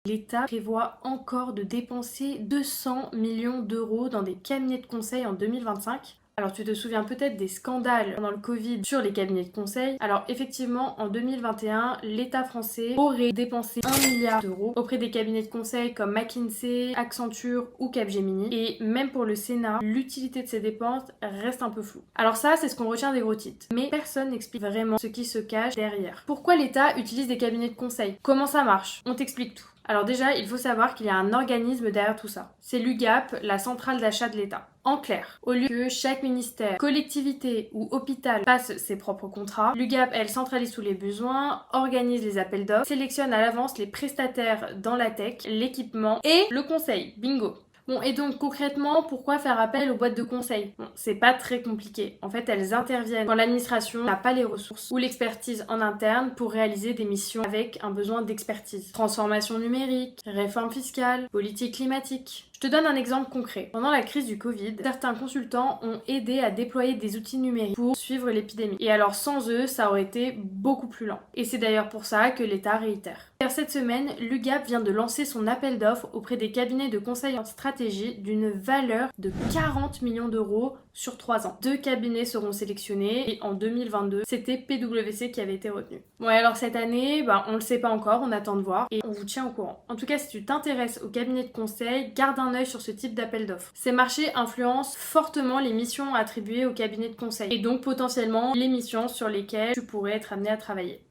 l'État prévoit encore de dépenser 200 millions d'euros dans des cabinets de conseil en 2025. Alors tu te souviens peut-être des scandales pendant le Covid sur les cabinets de conseil. Alors effectivement, en 2021, l'État français aurait dépensé 1 milliard d'euros auprès des cabinets de conseil comme McKinsey, Accenture ou Capgemini. Et même pour le Sénat, l'utilité de ces dépenses reste un peu floue. Alors ça, c'est ce qu'on retient des gros titres. Mais personne n'explique vraiment ce qui se cache derrière. Pourquoi l'État utilise des cabinets de conseil? Comment ça marche? On t'explique tout. Alors déjà, il faut savoir qu'il y a un organisme derrière tout ça. C'est l'UGAP, la centrale d'achat de l'État. En clair, au lieu que chaque ministère, collectivité ou hôpital passe ses propres contrats, l'UGAP, elle centralise tous les besoins, organise les appels d'offres, sélectionne à l'avance les prestataires dans la tech, l'équipement et le conseil. Bingo! Bon, et donc concrètement, pourquoi faire appel aux boîtes de conseil? Bon, c'est pas très compliqué. En fait, elles interviennent quand l'administration n'a pas les ressources ou l'expertise en interne pour réaliser des missions avec un besoin d'expertise. Transformation numérique, réforme fiscale, politique climatique. Je te donne un exemple concret. Pendant la crise du Covid, certains consultants ont aidé à déployer des outils numériques pour suivre l'épidémie. Et alors sans eux, ça aurait été beaucoup plus lent. Et c'est d'ailleurs pour ça que l'État réitère. Car cette semaine, l'UGAP vient de lancer son appel d'offres auprès des cabinets de conseil en stratégie d'une valeur de 40 millions d'euros sur 3 ans. 2 cabinets seront sélectionnés et en 2022, c'était PwC qui avait été retenu. Bon, et alors cette année, on le sait pas encore, on attend de voir et on vous tient au courant. En tout cas, si tu t'intéresses aux cabinets de conseil, garde un œil sur ce type d'appel d'offres. Ces marchés influencent fortement les missions attribuées aux cabinets de conseil et donc potentiellement les missions sur lesquelles tu pourrais être amené à travailler.